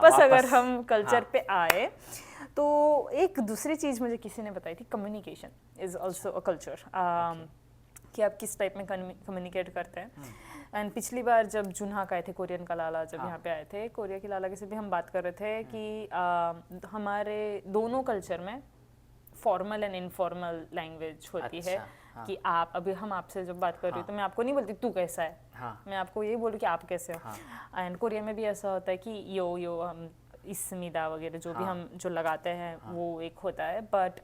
वापस अगर हम कल्चर हाँ, पे आए तो एक दूसरी चीज़ मुझे किसी ने बताई थी, communication is also a culture, कि आप किस टाइप में कम्युनिकेट करते हैं। एंड पिछली बार जब जुन्हा आए थे, कोरियन का लाला जब यहाँ पे आए थे, कोरिया के लाला के से भी हम बात कर रहे थे कि हमारे दोनों कल्चर में फॉर्मल एंड इनफॉर्मल लैंग्वेज होती है। हाँ, कि आप, अभी हम आपसे जब बात कर रही हूँ तो मैं आपको नहीं बोलती तू कैसा है, हाँ, मैं आपको यही बोलूँ कि आप कैसे हो। हाँ, एंड कोरिया में भी ऐसा होता है कि यो यो हम इसमिदा वगैरह जो भी हाँ, हम जो लगाते हैं हाँ, वो एक होता है। बट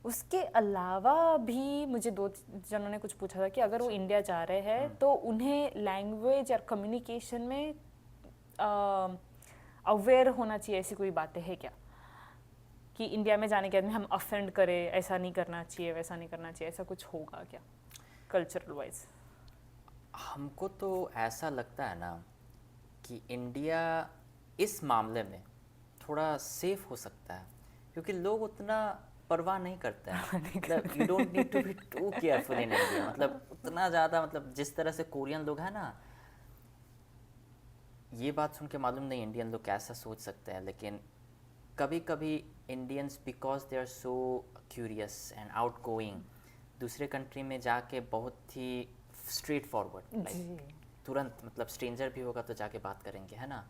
उसके अलावा भी मुझे दो जनों ने कुछ पूछा था कि अगर वो इंडिया जा रहे हैं तो उन्हें लैंग्वेज और कम्युनिकेशन में अवेयर होना चाहिए, ऐसी कोई बातें हैं क्या कि इंडिया में जाने के बाद में हम अफेंड करें, ऐसा नहीं करना चाहिए वैसा नहीं करना चाहिए, ऐसा कुछ होगा क्या कल्चरल वाइज? हमको तो ऐसा लगता है ना कि इंडिया इस मामले में थोड़ा सेफ हो सकता है, क्योंकि लोग उतना परवाह नहीं करते हैं। मतलब you don't need to be too careful in India, मतलब उतना ज़्यादा, मतलब जिस तरह से कोरियन लोग हैं ना, ये बात सुन के मालूम नहीं इंडियन लोग कैसा सोच सकते हैं, लेकिन कभी कभी Indians because they are so curious and outgoing, दूसरे कंट्री में जाके बहुत ही स्ट्रेट फॉरवर्ड, लाइक तुरंत, मतलब स्ट्रेंजर भी होगा तो जाके बात करेंगे, है ना।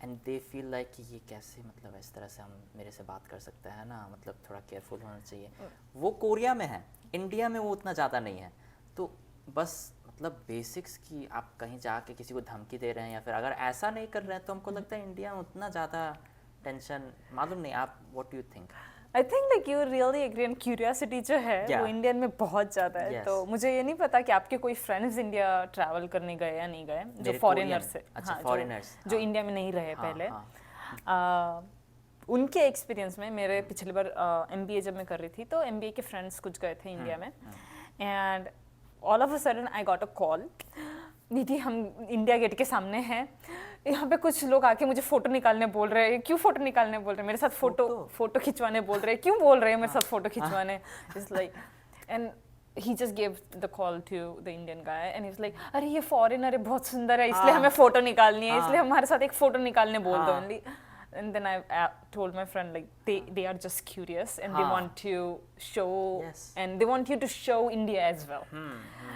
एंड दे फील लाइक कि ये कैसे, मतलब इस तरह से हम मेरे से बात कर सकते हैं ना, मतलब थोड़ा केयरफुल होना चाहिए। वो कोरिया में है, इंडिया में वो उतना ज़्यादा नहीं है। तो बस मतलब बेसिक्स की आप कहीं जाके किसी को धमकी दे रहे हैं या फिर अगर ऐसा नहीं कर रहे हैं तो हमको लगता है इंडिया में उतना ज़्यादा टेंशन, मालूम नहीं, आप what you think? I think like you really agree and curiosity जो है वो इंडियन में बहुत ज़्यादा है। Yes. तो मुझे ये नहीं पता कि आपके कोई फ्रेंड्स इंडिया ट्रैवल करने गए या नहीं गए, जो मेरे फॉरेनर्स है। अच्छा, हाँ, फॉरेनर्स, जो इंडिया में नहीं रहे हाँ, पहले। हाँ, उनके एक्सपीरियंस में, मेरे पिछली बार MBA जब मैं कर रही थी तो MBA के फ्रेंड्स कुछ गए थे इंडिया में, and all of a sudden I got a call, Nidhi हम इंडिया गेट के सामने हैं, यहाँ पे कुछ लोग आके मुझे फोटो निकालने बोल रहे हैं। क्यों फोटो निकालने बोल रहे हैं मेरे साथ? फोटो खिंचवाने बोल रहे हैं। क्यों बोल रहे हैं मेरे साथ फोटो खिंचवाने? It's like, and he just gave the call to the Indian guy and he was like, अरे ये फॉरेनर है, बहुत सुंदर है, इसलिए हमें फोटो निकालनी है, इसलिए हमारे साथ एक फोटो निकालने बोल दो only. And then I told my friend like they are just curious and they want to show, and they want you to show India as well.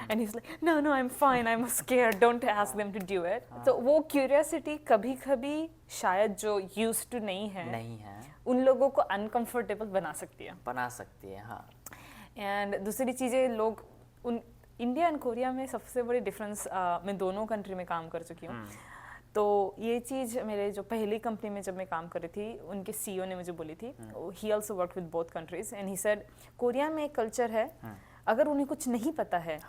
And he's like, no I'm fine, I'm scared, don't ask them to do it. तो वो curiosity कभी कभी शायद जो used to नहीं है उन लोगों को uncomfortable बना सकती है। हाँ। एंड दूसरी चीज़ें, लोग उन इंडिया एंड कोरिया में सबसे बड़ी डिफरेंस, मैं दोनों कंट्री में काम कर चुकी हूँ, तो ये चीज़ मेरे जो पहली कंपनी में जब मैं काम कर रही थी उनके CEO ने मुझे बोली थी। He also work with both countries and he said Korea में एक कल्चर है, अगर उन्हें कुछ नहीं पता है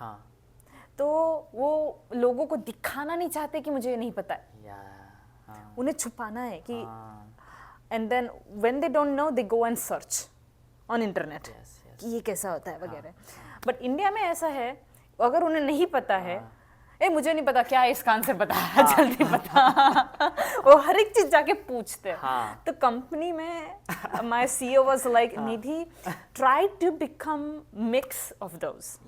तो वो लोगों को दिखाना नहीं चाहते कि मुझे ये नहीं पता है, उन्हें छुपाना है कि, and then when they don't know they go and search on internet कि ये कैसा होता है वगैरह। बट इंडिया में ऐसा है, अगर उन्हें नहीं पता है, मुझे नहीं पता क्या इसका आंसर बता, जल्दी बता। वो हर एक चीज जाके पूछते हैं। तो कंपनी में my CEO was like, Nidhi try to become mix of those,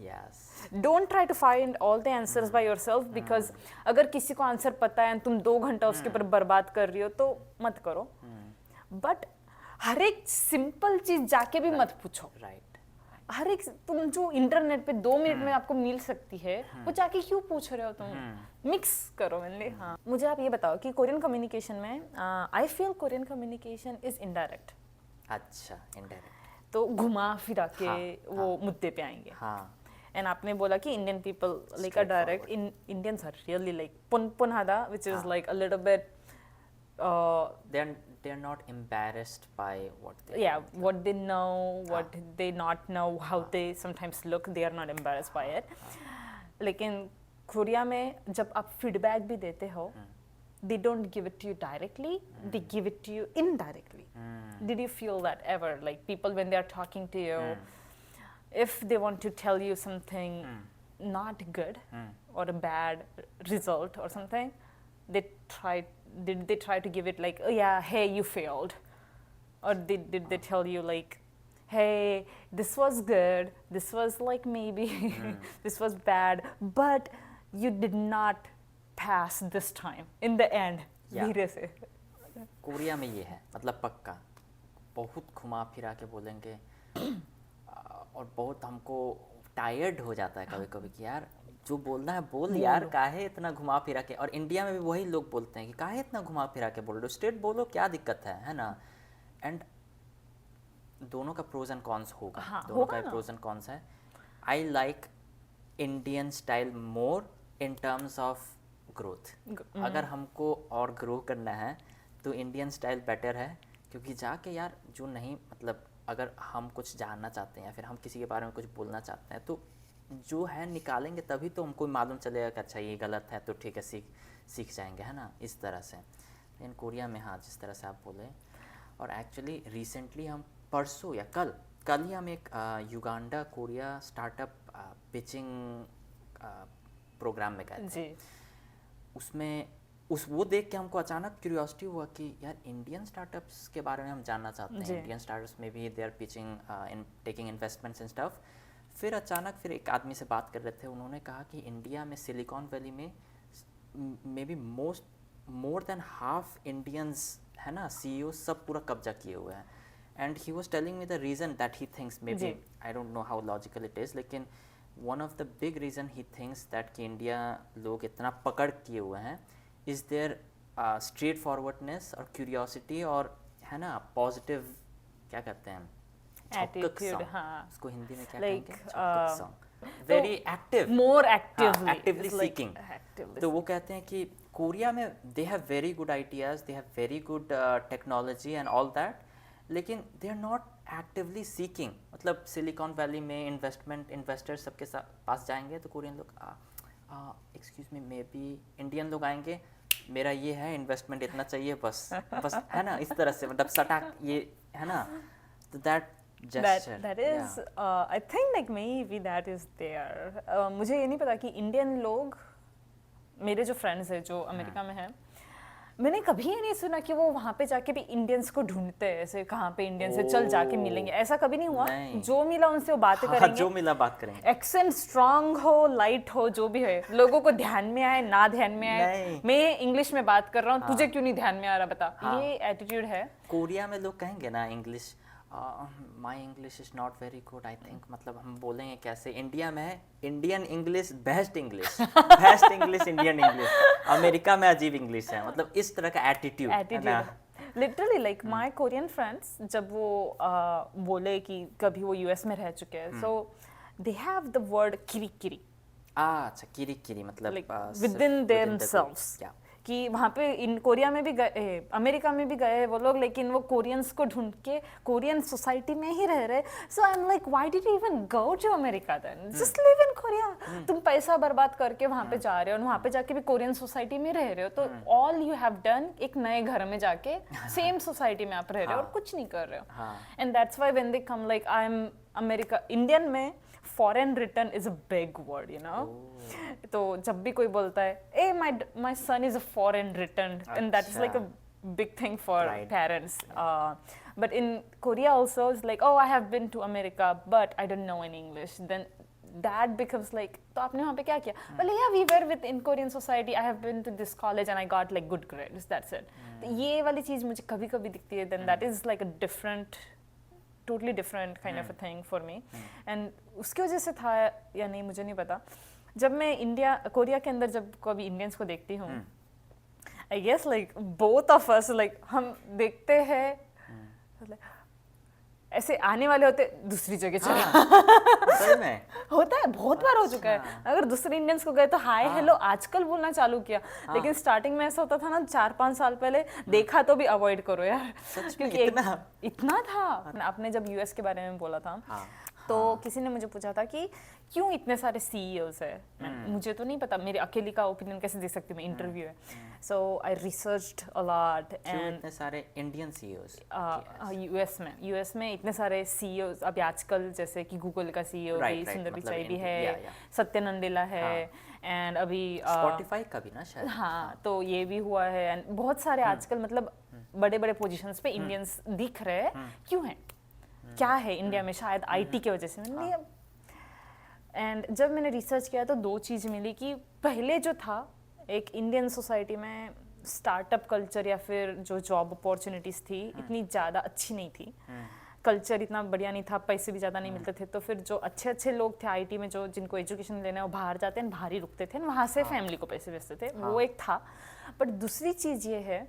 don't try to find all the answers by yourself, because अगर किसी को आंसर पता है तुम 2 घंटा उसके ऊपर बर्बाद कर रही हो तो मत करो। बट हर एक सिंपल चीज जाके भी मत पूछो। हर एक तुम जो इंटरनेट पे 2 मिनट में आपको मिल सकती है वो जाके क्यों पूछ रहे हो तुम? मिक्स करो मैंने। हाँ, मुझे आप ये बताओ कि कोरियन कम्युनिकेशन में I feel Korean communication is indirect. अच्छा, इनडायरेक्ट, तो घुमा फिरा के वो मुद्दे पे आएंगे। एंड आपने बोला कि Indian people like a direct, Indians are really like पुनहादा, which is like a little bit, they're not embarrassed by what they what they know, what they not know, how they sometimes look, they are not embarrassed by it. लेकिन Korea में जब आप feedback भी देते हो, they don't give it to you directly, they give it to you indirectly. Did you feel that ever, like people when they are talking to you, if they want to tell you something not good or a bad result or something, did they try to give it like, oh yeah, hey, you failed, or did they tell you like, hey, this was good, this was like maybe this was bad, but you did not pass this time in the end? धीरे से Korea में ये है, मतलब पक्का बहुत घुमा फिरा के बोलेंगे और बहुत हमको टायर्ड हो जाता है कभी कभी कि यार जो बोलना है बोल यार, काहे इतना घुमा फिरा के। और इंडिया में भी वही लोग बोलते हैं कि काहे इतना घुमा फिरा के बोल रहे हो, स्ट्रेट बोलो, क्या दिक्कत है ना। एंड दोनों का प्रोज एंड कॉन्स होगा, हाँ, दोनों होगा का ना। प्रोज एंड कॉन्स है। I like Indian style more in terms of growth. अगर हमको और ग्रो करना है तो इंडियन स्टाइल बेटर है, क्योंकि जाके यार जो नहीं, मतलब अगर हम कुछ जानना चाहते हैं या फिर हम किसी के बारे में कुछ बोलना चाहते हैं तो जो है निकालेंगे, तभी तो हमको मालूम चलेगा कि अच्छा ये गलत है, तो ठीक है सीख जाएंगे, है ना, इस तरह से। लेकिन कोरिया में हाँ, जिस तरह से आप बोले। और एक्चुअली रिसेंटली हम परसों या कल ही हम एक Uganda Korea startup pitching program में गए थे। जी। उसमें वो देख के हमको अचानक क्यूरियोसिटी हुआ कि यार इंडियन स्टार्टअप्स के बारे में हम जानना चाहते हैं। जी। इंडियन स्टार्टअप्स में भी they are pitching in taking investments and stuff. फिर अचानक एक आदमी से बात कर रहे थे, उन्होंने कहा कि इंडिया में सिलिकॉन वैली में maybe more than half Indians, है ना, CEO सब पूरा कब्जा किए हुए हैं। And he was telling me the reason that he thinks, maybe I don't know how logical it is, लेकिन one of the big reason he thinks that कि इंडिया लोग इतना पकड़ किए हुए हैं इज़ देयर स्ट्रेट फॉरवर्डनेस और curiosity, और है ना पॉजिटिव, क्या कहते हैं, एटीट्यूड। हाँ, उसको हिंदी में क्या Like, कहेंगे, very active, more actively, actively seeking. तो वो कहते हैं कि कोरिया में they have very good ideas, they have very good technology and all that, लेकिन they are not actively seeking. मतलब सिलिकॉन वैली में इन्वेस्टर्स सबके पास जाएंगे तो कोरियन लोग excuse me, maybe Indian लोग आएंगे, मेरा ये है इन्वेस्टमेंट इतना चाहिए बस है ना, इस तरह से, मतलब सटाक ये, है ना, तो that that is I think like maybe that is there। मुझे ये नहीं पता कि इंडियन लोग, मेरे जो फ्रेंड्स हैं जो अमेरिका में हैं, मैंने कभी ये नहीं सुना कि वो वहाँ पे जाके भी इंडियंस को ढूंढते हैं, ऐसे कहाँ पे इंडियंस से चल जाके मिलेंगे, ऐसा कभी नहीं हुआ। नहीं। जो मिला उनसे वो बातें हाँ, करेंगे, जो मिला बात करेंगे, एक्सेंट स्ट्रांग हो, लाइट हो, जो भी है, लोगों को ध्यान में आए ना ध्यान में आए, नहीं। मैं इंग्लिश में बात कर रहा हूँ, तुझे क्यों नहीं ध्यान में आ रहा बता। हाँ। ये एटीट्यूड है। कोरिया में लोग कहेंगे ना English, my English is not very good, I think, मतलब हम बोलेंगे कैसे। इंडिया में है Indian English, best English, best English, Indian English. America में अजीब इंग्लिश है, मतलब इस तरह का attitude. Literally like my Korean friends, जब वो बोले कि कभी वो यूएस में रह चुके हैं, सो दे हैव द वर्ड किरी किरी, अच्छा, किरी किरी मतलब लाइक विद इन देमसेल्व्स, कि वहाँ पे इन कोरिया में भी गए, अमेरिका में भी गए वो लोग, लेकिन वो कोरियंस को ढूंढ के कोरियन सोसाइटी में ही रह रहे। So I am like, why did you even go to America then, just live in Korea. तुम पैसा बर्बाद करके वहाँ पे जा रहे हो और वहाँ पे जाके भी कोरियन सोसाइटी में रह रहे हो, तो ऑल यू हैव डन, एक नए घर में जाके सेम सोसाइटी में आप रह रहे हो और कुछ नहीं कर रहे हो। And that's why when they come like, I am America, Indian में foreign return is a big word, you know. तो जब भी कोई बोलता है, a my son is a foreign return, and that is like a big thing for parents. But in Korea also is like, oh I have been to America but I don't know any English, then that becomes like, तो आपने वहाँ पे क्या किया? Well, yeah, we were with in Korean society. I have been to this college and I got like good grades. That's it. तो ये वाली चीज़ मुझे कभी-कभी दिखती है. Then that is like a different, totally different kind of a thing for me. And उसकी वजह से था या नहीं मुझे नहीं पता. जब मैं कोरिया के अंदर जब कभी इंडियंस को देखती हूँ, I guess like both of us like हम देखते हैं, ऐसे आने वाले होते दूसरी जगह चले। होता है, बहुत बार हो चुका है। अगर दूसरे इंडियंस को गए तो हाय हेलो आजकल बोलना चालू किया, लेकिन स्टार्टिंग में ऐसा होता था ना, 4-5 साल पहले देखा तो भी अवॉइड करो यार, क्योंकि इतना था। आपने जब यूएस के बारे में बोला था, तो किसी ने मुझे पूछा था कि क्यों इतने सारे CEOs है। मुझे तो नहीं पता, मेरे अकेली का ओपिनियन कैसे दे सकती हूँ, इंटरव्यू है। सो आई रिसर्च्ड अ लॉट एंड इतने सारे इंडियन CEOs यूएस में इतने सारे CEOs अभी आजकल, जैसे कि गूगल का CEO भी सुंदर पिचाई भी है, सत्य नंदेला है, एंड अभी स्पॉटिफाई का भी ना शायद। हाँ, तो ये भी हुआ है, एंड बहुत सारे आजकल मतलब बड़े बड़े पोजीशंस पे इंडियंस दिख रहे हैं। क्यों है, क्या है इंडिया में? शायद IT की वजह से। एंड जब मैंने रिसर्च किया तो 2 चीज़ मिली कि पहले जो था, एक इंडियन सोसाइटी में स्टार्टअप कल्चर या फिर जो जॉब अपॉर्चुनिटीज़ थी इतनी ज़्यादा अच्छी नहीं थी, कल्चर इतना बढ़िया नहीं था, पैसे भी ज़्यादा नहीं मिलते थे, तो फिर जो अच्छे अच्छे लोग थे आईटी में जो जिनको एजुकेशन लेना है वो बाहर जाते हैं, बाहर ही रुकते थे, वहाँ से फैमिली को पैसे भेजते थे, वो एक था। बट दूसरी चीज़ ये है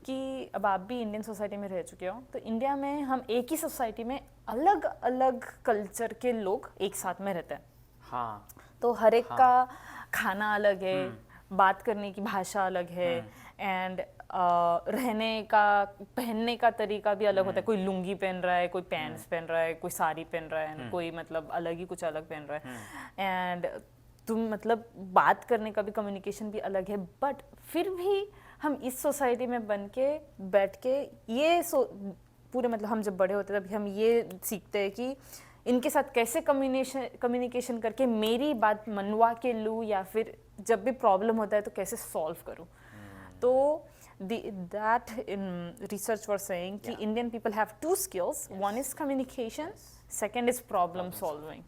कि अब आप भी इंडियन सोसाइटी में रह चुके हो, तो इंडिया में हम एक ही सोसाइटी में अलग अलग कल्चर के लोग एक साथ में रहते हैं। हाँ, तो हर एक का खाना अलग है, बात करने की भाषा अलग है, एंड रहने का पहनने का तरीका भी अलग होता है। कोई लुंगी पहन रहा है, कोई पैंट्स पहन रहा है, कोई साड़ी पहन रहा है, कोई मतलब अलग ही कुछ अलग पहन रहा है, एंड तुम मतलब बात करने का भी कम्युनिकेशन भी अलग है। बट फिर भी हम इस सोसाइटी में बन के बैठ के ये पूरे मतलब हम जब बड़े होते हैं तब हम ये सीखते हैं कि इनके साथ कैसे कम्युनिकेशन करके मेरी बात मनवा के लूँ, या फिर जब भी प्रॉब्लम होता है तो कैसे सॉल्व करूँ। तो that in research was saying कि Indian people have two skills. One is communication, second is problem solving.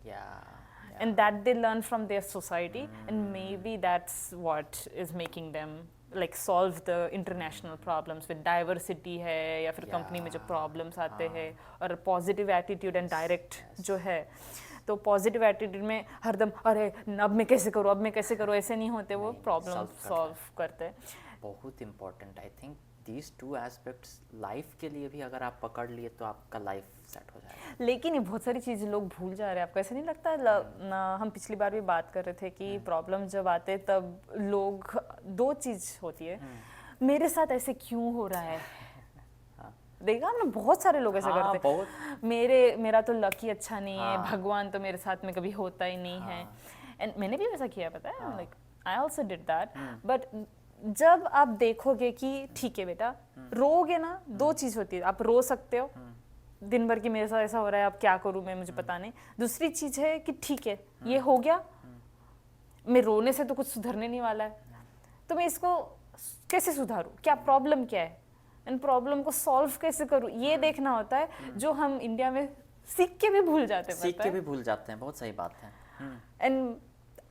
And that they learn from their society, and maybe that's what is making them like solve the international problems with diversity है, या फिर company में जो problems आते हैं, और positive attitude and direct जो है। तो पॉजिटिव एटीट्यूड में हरदम अरे अब मैं कैसे करूँ, अब मैं कैसे करूँ, ऐसे नहीं होते, वो प्रॉब्लम सॉल्व करते हैं। बहुत important. I think these two aspects life के लिए भी अगर आप पकड़ लिए तो आपका लाइफ सेट हो जाएगा। लेकिन ये बहुत सारी चीज़ें लोग भूल जा रहे हैं, आपको ऐसा नहीं लगता? हम पिछली बार भी बात कर रहे थे कि प्रॉब्लम जब आते तब लोग दो चीज़ होती है, मेरे साथ ऐसे क्यों हो रहा है। देखा हमने बहुत सारे लोग ऐसा करते हैं, मेरा तो लक ही अच्छा नहीं है, भगवान तो मेरे साथ में कभी होता ही नहीं है। एंड मैंने भी वैसा किया, पता है, like I also did that. But जब आप देखोगे कि ठीक है बेटा, रोगे ना, दो चीज़ होती है, आप रो सकते हो दिन भर की मेरे साथ ऐसा हो रहा है, अब क्या करूँ मैं, मुझे पता नहीं। दूसरी चीज़ है कि ठीक है ये हो गया, मैं रोने से तो कुछ सुधरने नहीं वाला है, तो मैं इसको कैसे सुधारूँ, क्या प्रॉब्लम क्या है, एंड प्रॉब्लम को सॉल्व कैसे करूँ, ये देखना होता है, जो हम इंडिया में सीख के भी भूल जाते हैं। बहुत सही बात है। एंड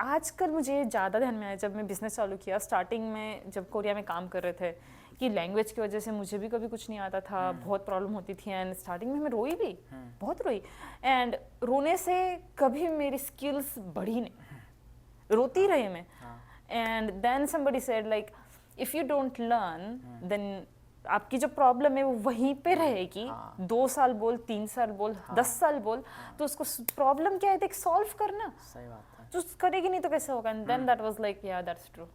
आजकल मुझे ज़्यादा ध्यान में आया जब मैं बिज़नेस चालू किया, स्टार्टिंग में जब कोरिया में काम कर रहे थे, कि लैंग्वेज की वजह से मुझे भी कभी कुछ नहीं आता था, बहुत प्रॉब्लम होती थी, एंड स्टार्टिंग में मैं रोई भी, बहुत रोई, एंड रोने से कभी मेरी स्किल्स बढ़ी नहीं, रोती रही मैं। And then somebody said like if you don't learn then आपकी जो प्रॉब्लम है वो वहीं पे रहेगी। 2 साल बोल, 3 साल बोल, 10 साल बोल, तो उसको प्रॉब्लम क्या है देख सॉल्व करना। सही बात है। जो करेगी नहीं तो कैसे होगा। And then that was like yeah that's true.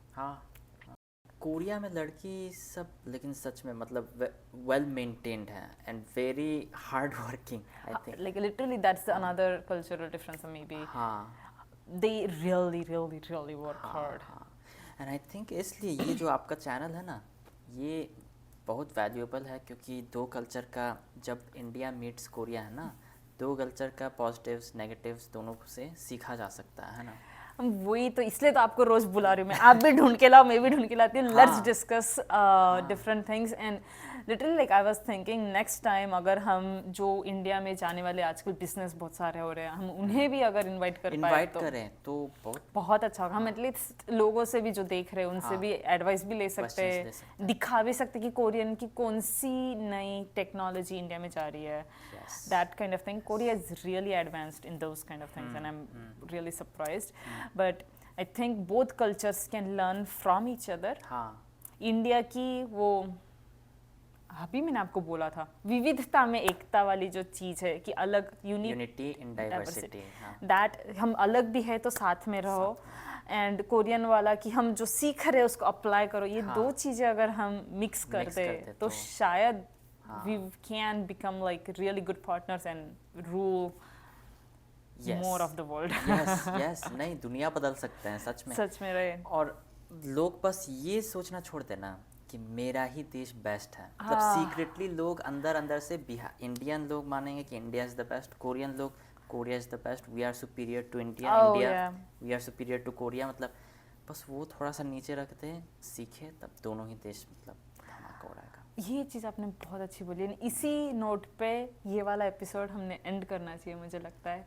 Korea में लड़की सब लेकिन सच में मतलब वेल मेंटेन्ड है and very hard working. I think like literally that's another cultural difference maybe. They really work hard. And I think इसलिए ये जो आपका चैनल है ना, ये बहुत वैल्यूएबल है, क्योंकि दो कल्चर का जब इंडिया मीट्स कोरिया है ना, दो कल्चर का पॉजिटिव्स नेगेटिव्स दोनों से सीखा जा सकता है ना। वही तो, इसलिए तो आपको रोज बुला रही हूँ मैं, आप भी ढूंढ के लाओ, मैं भी ढूंढ के लाती हूँ, let's discuss different things. And literally like I was thinking next time अगर हम जो इंडिया में जाने वाले आजकल बिजनेस बहुत सारे हो रहे हैं, हम उन्हें भी अगर इनवाइट करें तो बहुत अच्छा होगा। हम एटलीस्ट लोगों से भी जो देख रहे हैं उनसे भी एडवाइस भी ले सकते हैं, दिखा भी सकते कि कोरियन की कौन सी नई टेक्नोलॉजी इंडिया में जा रही है, that kind of thing. Korea is really advanced in those kind of things and I am really surprised. But I think both cultures can learn from each other. India की वो अभी मैंने आपको बोला था विविधता में एकता वाली जो चीज़ है कि अलग यूनिटी इन डाइवर्सिटी, दैट हम अलग भी है तो साथ में रहो, एंड कोरियन वाला कि हम जो सीख रहे हैं उसको अप्लाई करो। ये दो चीज़ें अगर हम मिक्स कर दे तो शायद we can become like really good partners and rule more of the world. Yes नहीं, दुनिया बदल सकते हैं सच में रहे। और लोग बस ये सोचना छोड़ देना कि मेरा ही देश बेस्ट है। मतलब सीक्रेटली लोग अंदर से इंडियन लोग मानेंगे कि India is the best, Korean लोग Korea is the best, we are superior to India, we are superior to Korea. मतलब बस वो थोड़ा सा नीचे रखते हैं, सीखे, तब दोनों ही देश मतलब धमाका हो रहेगा। ये चीज़ आपने बहुत अच्छी बोली। इसी नोट पे ये वाला एपिसोड हमने एंड करना चाहिए मुझे लगता है।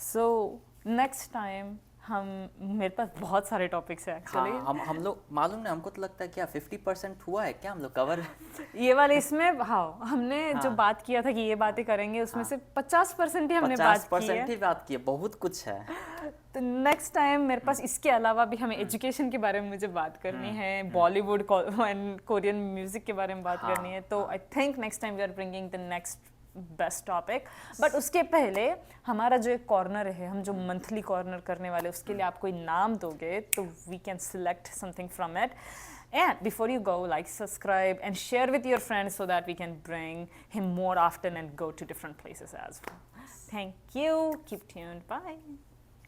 सो नेक्स्ट टाइम हम मेरे पास बहुत सारे टॉपिक्स हैं एक्चुअली। हाँ, हम लोग मालूम नहीं, हमको तो लगता है क्या 50% हुआ है क्या हम लोग कवर। ये वाले इसमें हाँ हमने जो हाँ। बात किया था कि ये बातें करेंगे उसमें से 50% ही हमने बात की 50% है। ही बात की है, बहुत कुछ है। तो नेक्स्ट टाइम मेरे पास इसके अलावा भी हमें एजुकेशन के बारे में मुझे बात करनी है, बॉलीवुड एंड कोरियन म्यूजिक के बारे में बात हाँ, करनी है। तो I think next time we are bringing the next best topic. But उसके पहले हमारा जो एक कॉर्नर है, हम जो मंथली कॉर्नर करने वाले उसके लिए आप कोई नाम दोगे तो we can select something from it. And before you go, like, subscribe and share with your friends so that we can bring him more often and go to different places as well. Thank you. Keep tuned. Bye.